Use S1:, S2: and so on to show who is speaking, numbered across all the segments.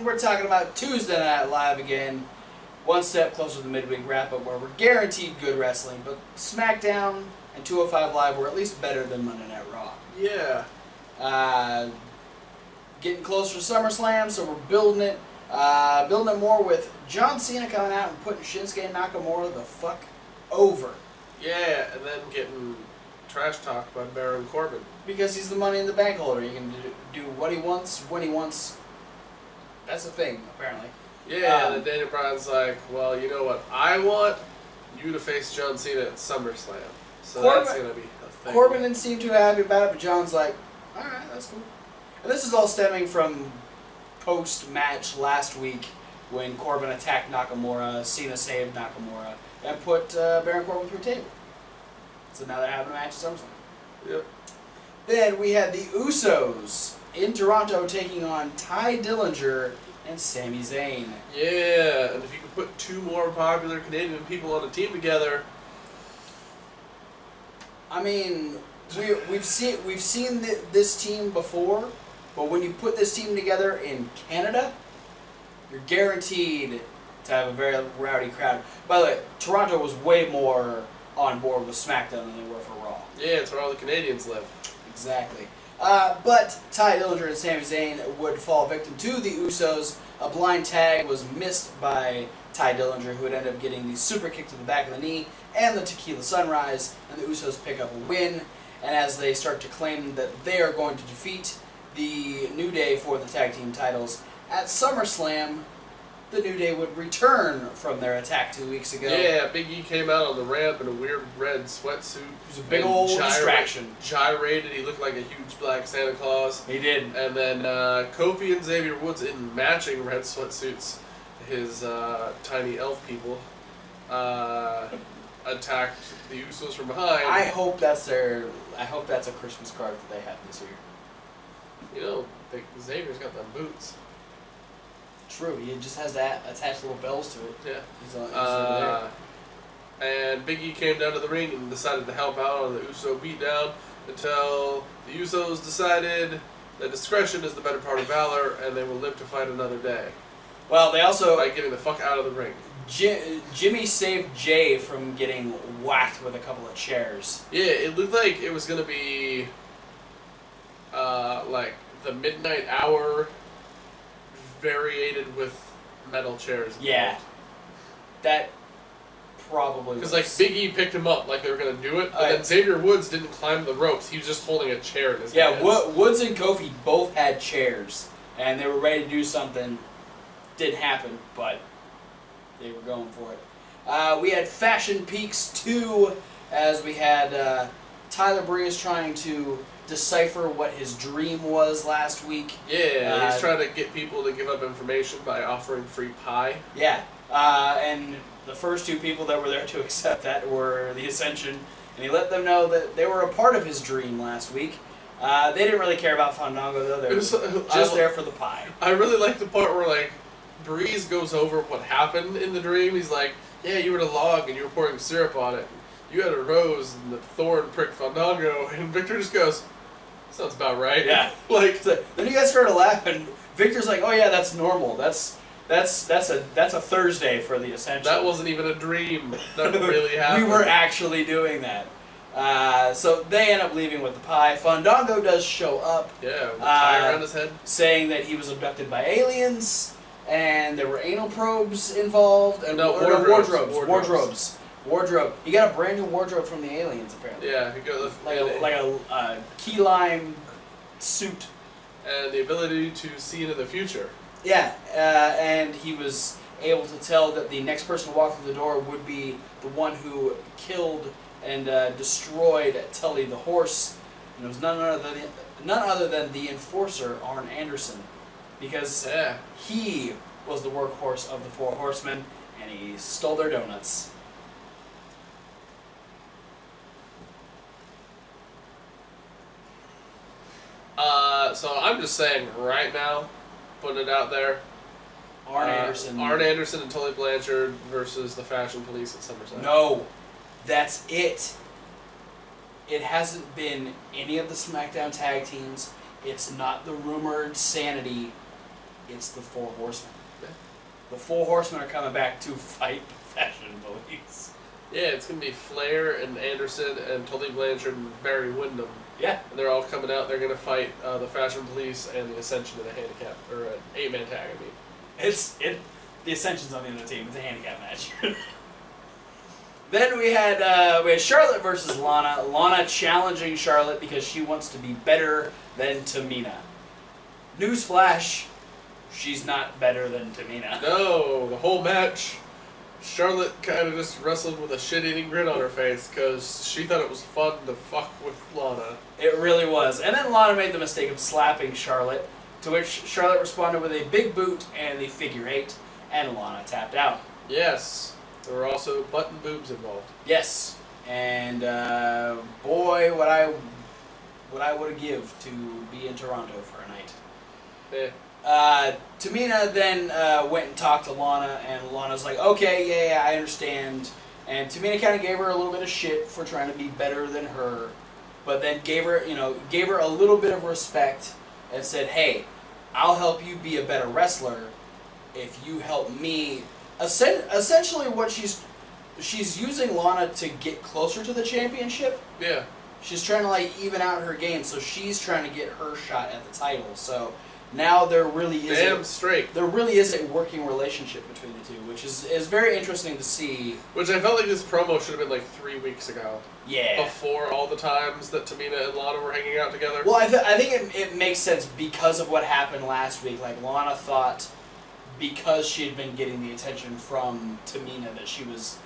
S1: we're talking about Tuesday Night Live again. One step closer to the midweek wrap-up where we're guaranteed good wrestling, but SmackDown and 205 Live were at least better than Monday Night Raw.
S2: Yeah.
S1: Getting closer to SummerSlam, so we're building it. Building it more with John Cena coming out and putting Shinsuke Nakamura the fuck over.
S2: Yeah, and then getting trash talked by Baron Corbin.
S1: Because he's the Money in the Bank holder. He can do what he wants, when he wants. That's the thing, apparently.
S2: Yeah, and then Daniel Bryan's like, well, you know what I want? You to face John Cena at SummerSlam. So that's going to be a thing.
S1: Corbin didn't seem too happy about it, but John's like, alright, that's cool. And this is all stemming from post-match last week when Corbin attacked Nakamura, Cena saved Nakamura, and put Baron Corbin through a table. So now they're having a match at SummerSlam.
S2: Yep.
S1: Then we had the Usos in Toronto taking on Ty Dillinger and Sami Zayn.
S2: Yeah, and if you could put two more popular Canadian people on a team together.
S1: I mean, we've seen this team before, but when you put this team together in Canada, you're guaranteed to have a very rowdy crowd. By the way, Toronto was way more on board with SmackDown than they were for Raw.
S2: Yeah, it's where all the Canadians live.
S1: Exactly. But Ty Dillinger and Sami Zayn would fall victim to the Usos. A blind tag was missed by Ty Dillinger, who would end up getting the super kick to the back of the knee and the Tequila Sunrise, and the Usos pick up a win. And as they start to claim that they are going to defeat the New Day for the tag team titles at SummerSlam, the New Day would return from their attack 2 weeks ago.
S2: Yeah, Big E came out on the ramp in a weird red sweatsuit.
S1: It was a big old distraction.
S2: Gyrated. He looked like a huge black Santa Claus.
S1: He did.
S2: And then Kofi and Xavier Woods in matching red sweatsuits, his tiny elf people, attacked the Usos from behind.
S1: I hope that's a Christmas card that they have this year.
S2: You know, Xavier's got them boots.
S1: True, he just has to attach little bells to it.
S2: Yeah.
S1: He's over there.
S2: And Big E came down to the ring and decided to help out on the Uso beatdown until the Usos decided that discretion is the better part of valor and they will live to fight another day.
S1: Well, they also...
S2: By getting the fuck out of the ring.
S1: Jimmy saved Jay from getting whacked with a couple of chairs.
S2: Yeah, it looked like it was going to be like the midnight hour variated with metal chairs.
S1: Yeah. That probably
S2: because like Big E picked him up like they were going to do it, but then Xavier Woods didn't climb the ropes. He was just holding a chair in his hands.
S1: Woods and Kofi both had chairs, and they were ready to do something. Didn't happen, but they were going for it. We had Fashion Peaks 2, as we had Tyler Breeze trying to decipher what his dream was last week.
S2: Yeah, he's trying to get people to give up information by offering free pie.
S1: Yeah, and the first two people that were there to accept that were the Ascension, and he let them know that they were a part of his dream last week. They didn't really care about Fandango, though. They were just there for the pie.
S2: I really like the part where, like, Breeze goes over what happened in the dream. He's like, yeah, you were at a log and you were pouring syrup on it. You had a rose and the thorn pricked Fandango. And Victor just goes, sounds about right.
S1: Yeah.
S2: Like,
S1: then you guys started laughing. Victor's like, oh yeah, that's normal. That's a Thursday for the Ascension.
S2: That wasn't even a dream. That really happened.
S1: We were actually doing that. So they end up leaving with the pie. Fandango does show up.
S2: Yeah, with the tie around his head.
S1: Saying that he was abducted by aliens, and there were anal probes involved. And wardrobes. Wardrobe. He got a brand new wardrobe from the aliens, apparently.
S2: Yeah, he got
S1: like a key lime suit.
S2: And the ability to see into the future.
S1: Yeah, and he was able to tell that the next person to walk through the door would be the one who killed and destroyed Tully the horse. And it was none other than the enforcer, Arn Anderson. Because he was the workhorse of the Four Horsemen, and he stole their donuts.
S2: So I'm just saying right now, putting it out there,
S1: Arn
S2: Anderson and Tully Blanchard versus the Fashion Police at SummerSlam.
S1: No, that's it. It hasn't been any of the SmackDown tag teams. It's not the rumored Sanity. It's the Four Horsemen.
S2: Yeah.
S1: The Four Horsemen are coming back to fight the Fashion Police.
S2: Yeah, it's going to be Flair and Anderson and Tully Blanchard and Barry Windham.
S1: Yeah.
S2: And they're all coming out. They're going to fight the Fashion Police and the Ascension in a handicap, or an 8-man tag, I mean.
S1: The Ascension's on the other team. It's a handicap match. Then we had Charlotte versus Lana. Lana challenging Charlotte because she wants to be better than Tamina. Newsflash, she's not better than Tamina.
S2: No, the whole match, Charlotte kind of just wrestled with a shit-eating grin on her face because she thought it was fun to fuck with Lana.
S1: It really was. And then Lana made the mistake of slapping Charlotte, to which Charlotte responded with a big boot and the figure 8, and Lana tapped out.
S2: Yes. There were also butt and boobs involved.
S1: Yes. And boy, what I would give to be in Toronto for a night. Tamina then went and talked to Lana, and Lana's like, okay, yeah, I understand. And Tamina kind of gave her a little bit of shit for trying to be better than her, but then gave her a little bit of respect and said, hey, I'll help you be a better wrestler if you help me. Essentially, what she's using Lana to get closer to the championship.
S2: Yeah.
S1: She's trying to like even out her game, so she's trying to get her shot at the title. So now there really is a working relationship between the two, which is very interesting to see.
S2: Which I felt like this promo should have been like 3 weeks ago.
S1: Yeah.
S2: Before all the times that Tamina and Lana were hanging out together.
S1: Well, I think it makes sense because of what happened last week. Like Lana thought, because she had been getting the attention from Tamina, that she was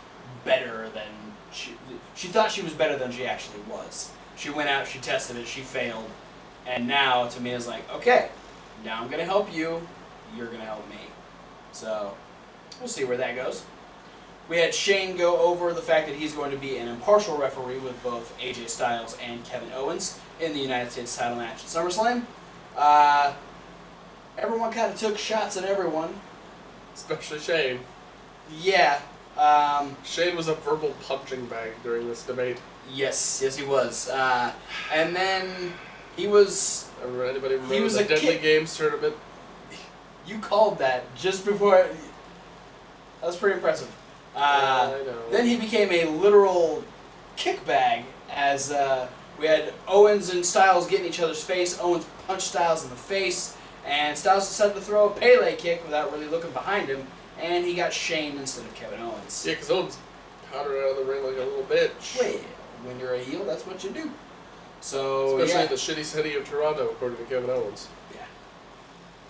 S1: better than she thought she was better than she actually was. She went out, she tested it, she failed, and now Tamina's like, okay, now I'm gonna help you, you're gonna help me. So we'll see where that goes. We had Shane go over the fact that he's going to be an impartial referee with both AJ Styles and Kevin Owens in the United States title match at SummerSlam. Everyone kind of took shots at everyone.
S2: Especially Shane.
S1: Yeah.
S2: Shane was a verbal punching bag during this debate.
S1: Yes, he was. And then he was...
S2: Anybody remember
S1: he was
S2: the
S1: a
S2: Deadly
S1: kid.
S2: Games tournament?
S1: You called that just before... That was pretty impressive.
S2: I know.
S1: Then he became a literal kick bag as we had Owens and Styles get in each other's face. Owens punched Styles in the face, and Styles decided to throw a Pele kick without really looking behind him, and he got Shane instead of Kevin Owens.
S2: Yeah, because Owens powdered out of the ring like a little bitch.
S1: Well, when you're a heel, that's what you do. So,
S2: especially in the shitty city of Toronto, according to Kevin Owens.
S1: Yeah.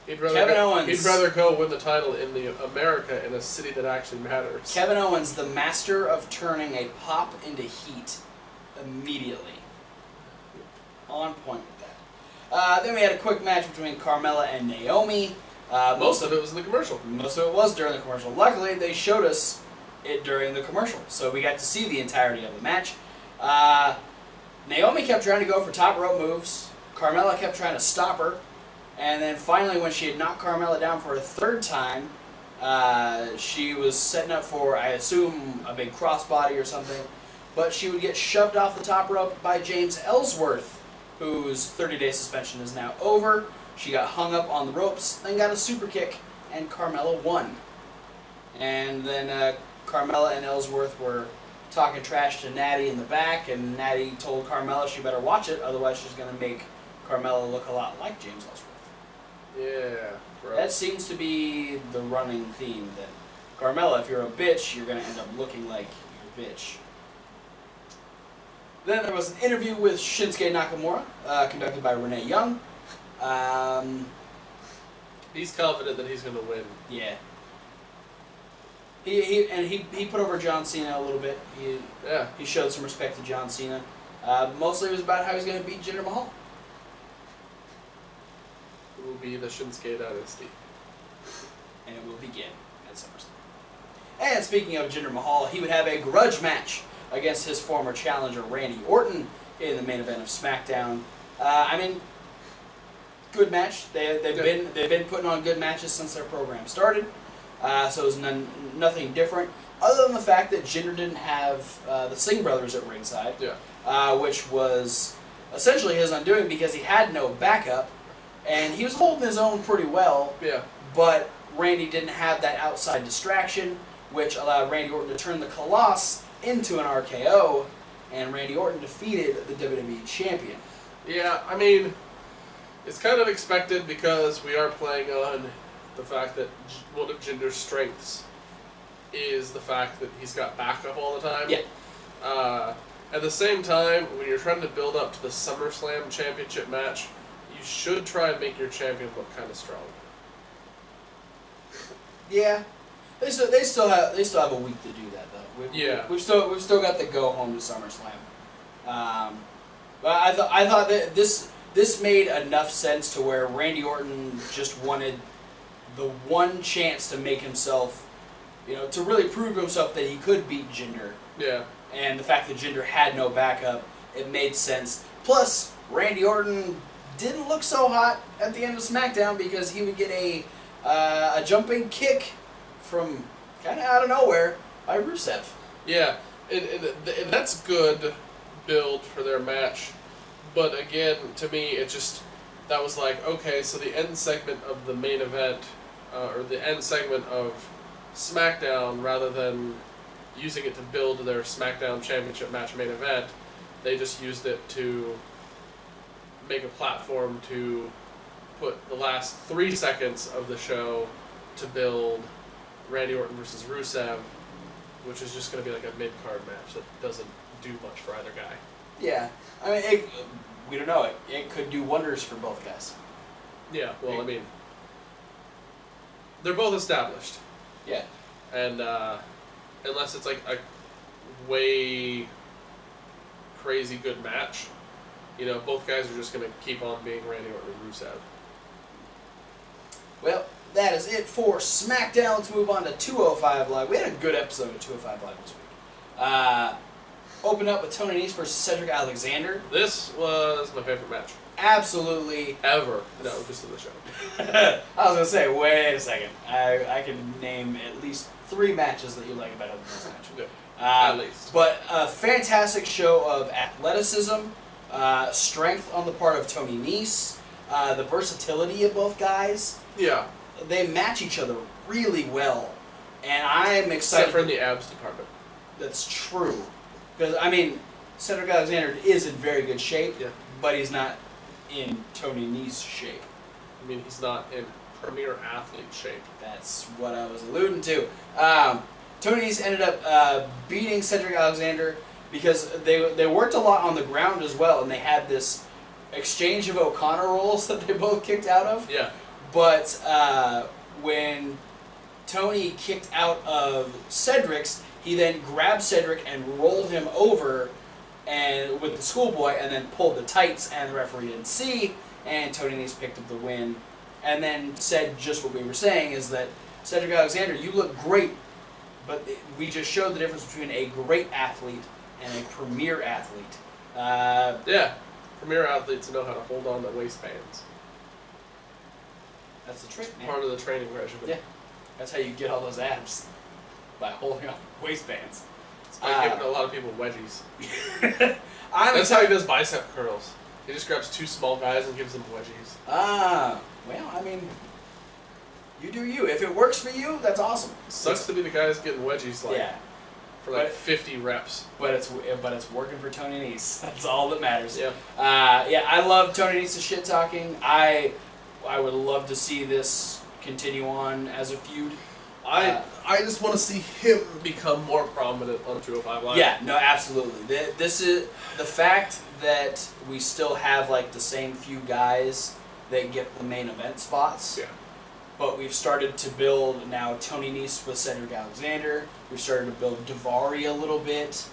S2: He'd rather go win the title in America in a city that actually matters.
S1: Kevin Owens, the master of turning a pop into heat immediately. On point with that. Then we had a quick match between Carmella and Naomi.
S2: Most of it was in the commercial.
S1: Most of it was during the commercial. Luckily, they showed us it during the commercial, so we got to see the entirety of the match. Naomi kept trying to go for top rope moves. Carmella kept trying to stop her. And then finally, when she had knocked Carmella down for a third time, she was setting up for, I assume, a big crossbody or something. But she would get shoved off the top rope by James Ellsworth, whose 30-day suspension is now over. She got hung up on the ropes, then got a super kick, and Carmella won. And then Carmella and Ellsworth were talking trash to Natty in the back, and Natty told Carmella she better watch it, otherwise she's going to make Carmella look a lot like James Ellsworth.
S2: Yeah, bro.
S1: That seems to be the running theme, that Carmella, if you're a bitch, you're going to end up looking like your bitch. Then there was an interview with Shinsuke Nakamura, conducted by Renee Young.
S2: He's confident that he's going to win.
S1: Yeah. He put over John Cena a little bit. He showed some respect to John Cena. Mostly it was about how he's going to beat Jinder Mahal.
S2: It will be the Shinsuke Dynasty.
S1: And it will begin at SummerSlam. And speaking of Jinder Mahal, he would have a grudge match against his former challenger Randy Orton in the main event of SmackDown. Good match. They've been putting on good matches since their program started. So it was nothing different, other than the fact that Jinder didn't have the Singh brothers at ringside, which was essentially his undoing because he had no backup, and he was holding his own pretty well.
S2: Yeah.
S1: but Randy didn't have that outside distraction, which allowed Randy Orton to turn the Colossus into an RKO, and Randy Orton defeated the WWE Champion.
S2: Yeah, I mean, it's kind of expected because we are playing on the fact that one of Jinder's strengths is the fact that he's got backup all the time.
S1: Yeah.
S2: At the same time, when you're trying to build up to the SummerSlam championship match, you should try and make your champion look kind of strong.
S1: Yeah. They still have a week to do that though. We've still got to go home to SummerSlam. But I thought that this made enough sense to where Randy Orton just wanted the one chance to make himself, to really prove to himself that he could beat Jinder.
S2: Yeah.
S1: And the fact that Jinder had no backup, it made sense. Plus, Randy Orton didn't look so hot at the end of SmackDown because he would get a jumping kick from kind of out of nowhere by Rusev.
S2: Yeah, and that's good build for their match. But again, to me, that was like, okay, so the end segment of the main event, or the end segment of SmackDown, rather than using it to build their SmackDown Championship match main event, they just used it to make a platform to put the last 3 seconds of the show to build Randy Orton versus Rusev, which is just going to be like a mid-card match that doesn't do much for either guy.
S1: Yeah. I mean, we don't know. It could do wonders for both guys.
S2: Yeah, well, I mean, they're both established.
S1: Yeah.
S2: And unless it's like a way crazy good match, both guys are just going to keep on being Randy Orton and Rusev.
S1: Well, that is it for SmackDown. Let's move on to 205 Live. We had a good episode of 205 Live this week. Opened up with Tony Nese versus Cedric Alexander.
S2: This was my favorite match.
S1: Absolutely.
S2: Ever. No, just in the show.
S1: I was going to say, wait a second. I can name at least 3 matches that you like better than this match.
S2: Yeah, at least.
S1: But a fantastic show of athleticism, strength on the part of Tony Nese, the versatility of both guys.
S2: Yeah.
S1: They match each other really well. And I'm excited.
S2: Except for in the abs department.
S1: That's true. Because, I mean, Cedric Alexander is in very good shape,
S2: yeah,
S1: but he's not in Tony Nese shape.
S2: I mean, he's not in premier athlete shape.
S1: That's what I was alluding to. Tony Nese ended up beating Cedric Alexander because they worked a lot on the ground as well, and they had this exchange of O'Connor rolls that they both kicked out of.
S2: Yeah.
S1: But when Tony kicked out of Cedric's, he then grabbed Cedric and rolled him over and with the schoolboy and then pulled the tights, and the referee didn't see, and Tony Nese picked up the win. And then said just what we were saying, is that Cedric Alexander, you look great, but we just showed the difference between a great athlete and a premier athlete.
S2: Yeah, premier athletes know how to hold on to waistbands.
S1: That's the trick, man.
S2: Part of the training regimen.
S1: Yeah, that's how you get all those abs, by holding on waistbands.
S2: It's by giving a lot of people wedgies.
S1: That's
S2: how he does bicep curls. He just grabs 2 small guys and gives them wedgies.
S1: Well, I mean, you do you. If it works for you, that's awesome.
S2: Sucks to be the guys getting wedgies for 50 reps.
S1: But it's working for Tony Nese. That's all that matters.
S2: Yeah.
S1: I love Tony Nese's shit talking. I would love to see this continue on as a feud.
S2: I just want to see him become more prominent on 205 Live.
S1: Yeah, no, absolutely. This is the fact that we still have the same few guys that get the main event spots.
S2: Yeah.
S1: But we've started to build now Tony Nese with Cedric Alexander. We've started to build Daivari a little bit.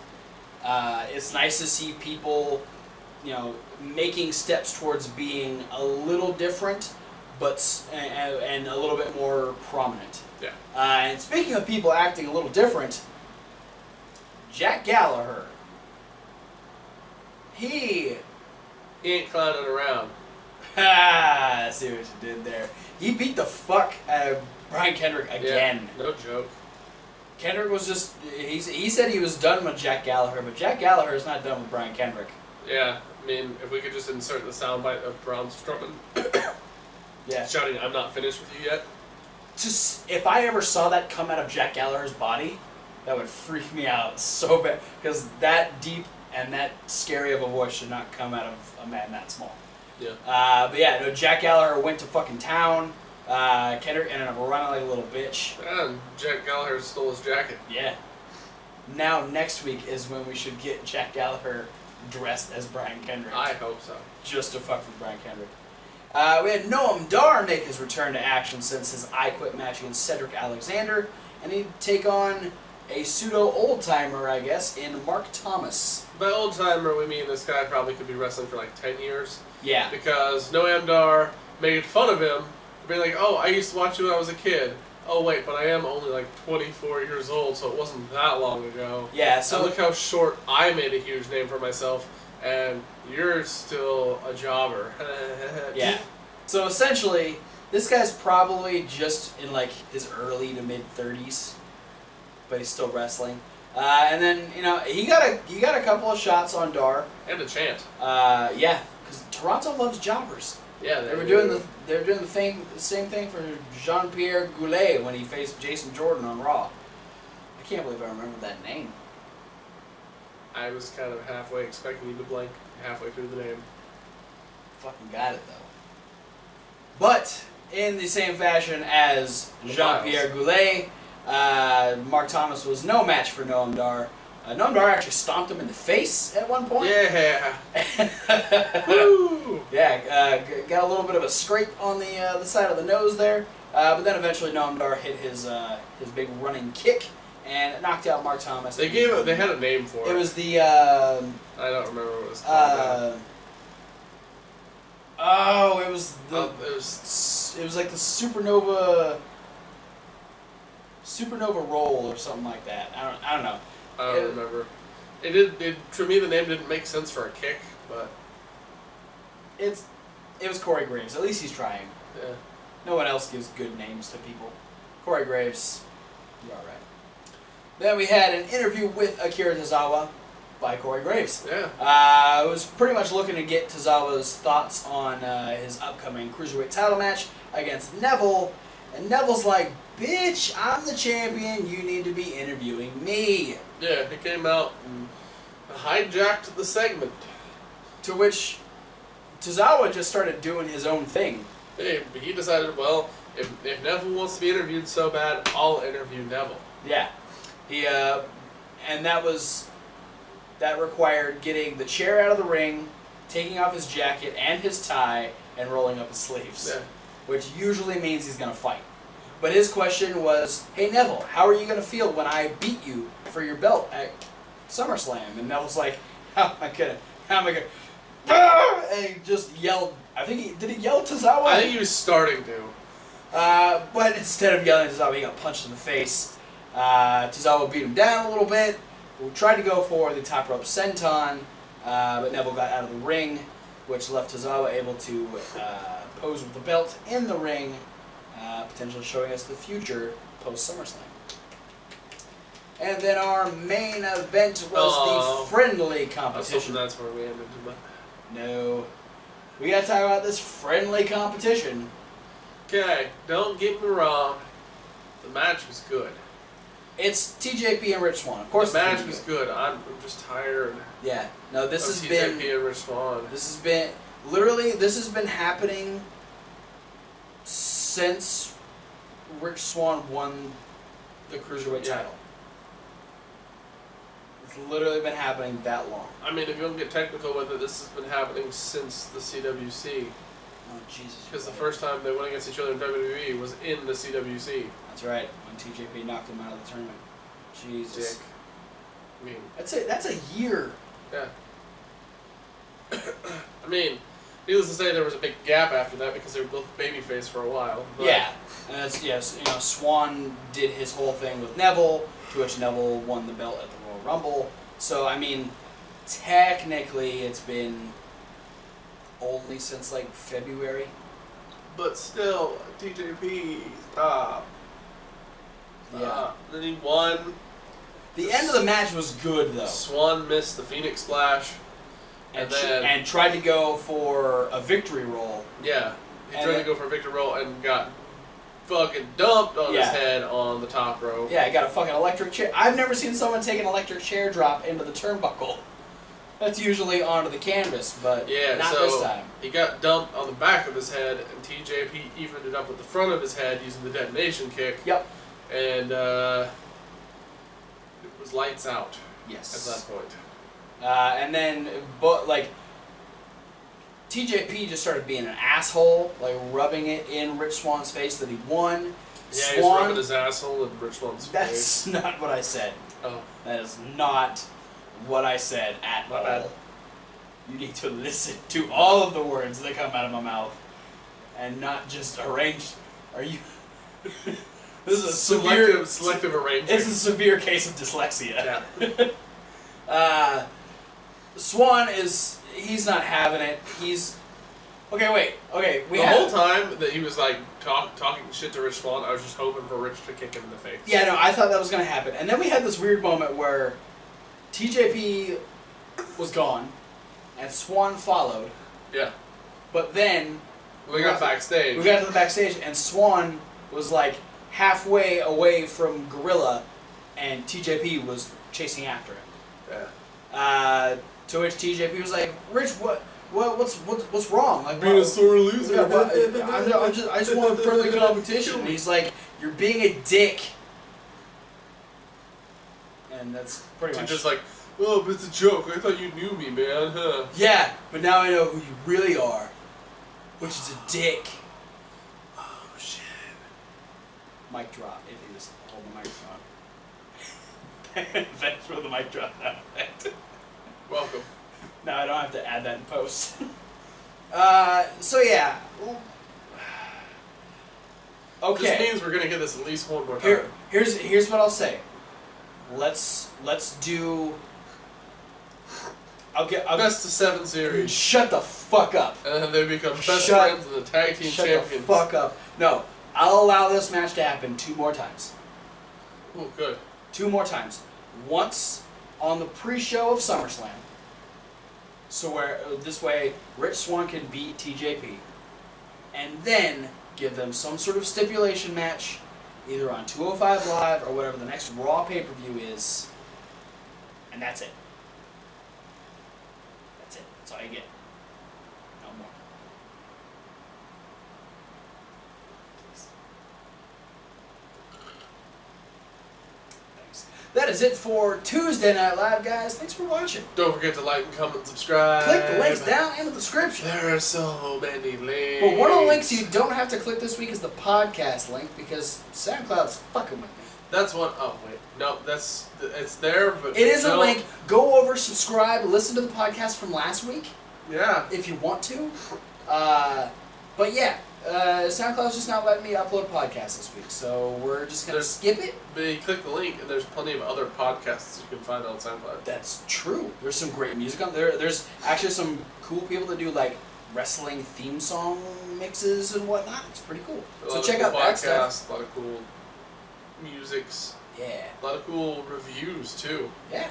S1: It's nice to see people, making steps towards being a little different, and a little bit more prominent.
S2: Yeah.
S1: And speaking of people acting a little different, Jack Gallagher. He
S2: ain't clowning around.
S1: I see what you did there. He beat the fuck out of Brian Kendrick again.
S2: Yeah, no joke.
S1: Kendrick was just, he said he was done with Jack Gallagher, but Jack Gallagher is not done with Brian Kendrick.
S2: Yeah, I mean, if we could just insert the soundbite of Braun Strowman
S1: yeah,
S2: shouting, "I'm not finished with you yet."
S1: just if I ever saw that come out of Jack Gallagher's body, that would freak me out so bad because that deep and that scary of a voice should not come out of a man that small.
S2: Yeah.
S1: But yeah, no, Jack Gallagher went to fucking town. Kendrick ended up running like a little bitch.
S2: And Jack Gallagher stole his jacket.
S1: Yeah. Now next week is when we should get Jack Gallagher dressed as Brian Kendrick.
S2: I hope so.
S1: Just to fuck with Brian Kendrick. We had Noam Dar make his return to action since his I Quit match against Cedric Alexander, and he'd take on a pseudo old timer, I guess, in Mark Thomas.
S2: By old timer, we mean this guy probably could be wrestling for like 10 years.
S1: Yeah.
S2: Because Noam Dar made fun of him, being like, "Oh, I used to watch you when I was a kid. Oh wait, but I am only like 24 years old, so it wasn't that long ago.
S1: Yeah.
S2: So look how short I made a huge name for myself, and you're still a jobber."
S1: Yeah. So essentially, this guy's probably just in like his early to mid 30s, but he's still wrestling. And then he got a couple of shots on Dar.
S2: And a chant.
S1: Yeah, because Toronto loves jobbers.
S2: Yeah,
S1: They were doing the same thing for Jean-Pierre Goulet when he faced Jason Jordan on Raw. I can't believe I remember that name.
S2: I was kind of halfway expecting you to blank halfway through the name.
S1: Fucking got it though. But in the same fashion as Jean-Pierre Goulet, Mark Thomas was no match for Noam Dar. Noam Dar actually stomped him in the face at one point.
S2: Yeah. Woo!
S1: Yeah, got a little bit of a scrape on the side of the nose there, but then eventually Noam Dar hit his big running kick and knocked out Mark Thomas.
S2: They had a name for it.
S1: It was the
S2: I don't remember what it was called.
S1: It was like the supernova roll or something like that. I don't know.
S2: I don't remember. To me, the name didn't make sense for a kick, but
S1: it was Corey Graves. At least he's trying.
S2: Yeah.
S1: No one else gives good names to people. Corey Graves, you're all right. Then we had an interview with Akira Tozawa by Corey Graves.
S2: Yeah.
S1: I was pretty much looking to get Tozawa's thoughts on his upcoming Cruiserweight title match against Neville. And Neville's like, "Bitch, I'm the champion. You need to be interviewing me."
S2: Yeah, he came out and hijacked the segment.
S1: To which Tozawa just started doing his own thing.
S2: He decided, well, if Neville wants to be interviewed so bad, I'll interview Neville.
S1: Yeah. And that required getting the chair out of the ring, taking off his jacket and his tie, and rolling up his sleeves.
S2: Yeah.
S1: Which usually means he's going to fight. But his question was, "Hey Neville, how are you going to feel when I beat you for your belt at SummerSlam?" And Neville's like, "How am I going to? And he just yelled. Did he yell Tozawa?
S2: I think he was starting to.
S1: But instead of yelling at Tozawa, he got punched in the face. Tozawa beat him down a little bit. We tried to go for the top rope senton, but Neville got out of the ring, which left Tozawa able to pose with the belt in the ring, potentially showing us the future post SummerSlam. And then our main event was the friendly
S2: I was
S1: competition.
S2: hoping that's where we ended. But
S1: No. We gotta talk about this friendly competition.
S2: okay, don't get me wrong. The match was good.
S1: It's TJP and Rich Swan. Of course,
S2: the match was good. I'm just tired.
S1: Yeah. No, this
S2: of
S1: has
S2: TJP
S1: been.
S2: and Rich Swan.
S1: This has been happening since Rich Swan won the Cruiserweight title. It's literally been happening that long.
S2: I mean, if you want to get technical with it, this has been happening since the CWC.
S1: Oh, Jesus.
S2: Because the first time they went against each other in WWE was in the CWC.
S1: That's right, when TJP knocked him out of the tournament. Jesus.
S2: Dick. I mean,
S1: That's a year.
S2: yeah. I mean, needless to say, there was a big gap after that because they were both babyface for a while. But
S1: Yeah. And Swan did his whole thing with Neville, to which Neville won the belt at the Royal Rumble. So, I mean, technically it's been only since, like, February.
S2: But still, TJP,
S1: Yeah.
S2: then he won.
S1: The end of the match was good, though.
S2: Swan missed the Phoenix Splash.
S1: And tried to go for a victory roll.
S2: Yeah. He tried to go for a victory roll and got fucking dumped on his head on the top rope.
S1: Yeah, he got a fucking electric chair. I've never seen someone take an electric chair drop into the turnbuckle. That's usually onto the canvas, but not this time.
S2: He got dumped on the back of his head, and TJP evened it up with the front of his head using the detonation kick.
S1: Yep.
S2: And it was lights out.
S1: Yes.
S2: At that point.
S1: And then, TJP just started being an asshole, rubbing it in Rich Swan's face that he won.
S2: Yeah,
S1: Swan,
S2: he's rubbing his asshole in Rich Swan's face.
S1: That's not what I said.
S2: Oh.
S1: That is not what I said at
S2: My
S1: all.
S2: bad.
S1: You need to listen to all of the words that come out of my mouth and not just arrange. Are you... This is a
S2: selective arrangement.
S1: It's a severe case of dyslexia.
S2: Yeah.
S1: Swan he's not having it. He's... Okay, wait. Okay,
S2: the whole time that he was talking shit to Rich Swan, I was just hoping for Rich to kick him in the face.
S1: Yeah, no, I thought that was going to happen. And then we had this weird moment where TJP was gone, and Swan followed.
S2: Yeah.
S1: But then...
S2: We got backstage.
S1: We got to the backstage, and Swan was halfway away from Gorilla, and TJP was chasing after him.
S2: Yeah.
S1: To which TJP was like, Rich, what's wrong?
S2: Being a sore loser.
S1: Yeah, I just want friendly competition. And he's like, you're being a dick. And that's pretty much...
S2: Just oh, but it's a joke. I thought you knew me, man. Huh?
S1: Yeah, but now I know who you really are. Which is a dick.
S2: Oh, shit.
S1: Mic drop. If you just hold the microphone. Thanks for the mic drop now.
S2: Welcome.
S1: No, I don't have to add that in post. So yeah. Okay.
S2: This means we're gonna get this at least one more time.
S1: Here's what I'll say. Let's do. I'll
S2: best of 7 series.
S1: Shut the fuck up.
S2: And then they become best friends and the tag team champions.
S1: Shut the fuck up. No, I'll allow this match to happen 2 more times.
S2: Oh, good.
S1: 2 more times. Once on the pre-show of SummerSlam. So this way Rich Swan can beat TJP. And then give them some sort of stipulation match, either on 205 Live or whatever the next Raw pay-per-view is. And that's it. That's it. That's all you get. No more. Thanks. That is it for Tuesday Night Live, guys. Thanks for watching.
S2: Don't forget to like and comment and subscribe.
S1: Click the links down in the description.
S2: There are so many links.
S1: But one of the links you don't have to click this week is the podcast link because SoundCloud's fucking with me.
S2: That's one. Oh wait, no, it's there, but
S1: it is a link. Go over, subscribe, listen to the podcast from last week.
S2: Yeah.
S1: If you want to. But yeah, SoundCloud's just not letting me upload podcasts this week, so we're just gonna skip it.
S2: But you click the link, and there's plenty of other podcasts you can find on SoundCloud.
S1: That's true. There's some great music on there. There's actually some cool people that do wrestling theme song mixes and whatnot. It's pretty cool. So check out that stuff.
S2: A lot of cool musics.
S1: Yeah.
S2: A lot of cool reviews too.
S1: Yeah.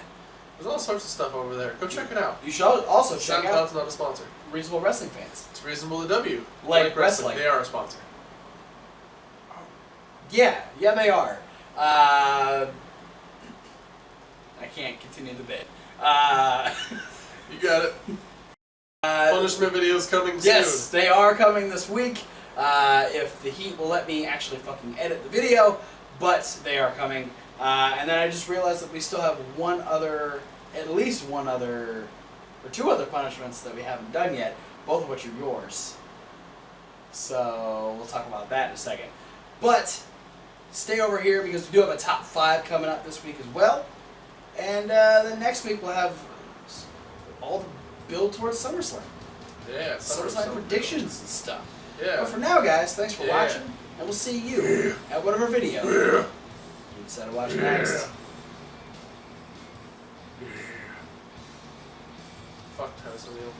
S2: There's all sorts of stuff over there. Go check it out.
S1: You should also check out
S2: SoundCloud's not a sponsor.
S1: Reasonable Wrestling Fans.
S2: It's Reasonable to W.
S1: Like wrestling.
S2: They are a sponsor.
S1: Yeah, they are. I can't continue the bit.
S2: You got it. Punishment videos coming soon.
S1: Yes, they are coming this week. If the heat will let me actually fucking edit the video, but they are coming. And then I just realized that we still have at least one other, or 2 other punishments that we haven't done yet, both of which are yours. So we'll talk about that in a second. But stay over here because we do have a top 5 coming up this week as well. And then next week we'll have all the build towards SummerSlam.
S2: Yeah,
S1: SummerSlam predictions and stuff.
S2: Yeah.
S1: But for now, guys, thanks for watching, and we'll see you at whatever video you decide to watch next.
S2: Fuck Tyson Hill.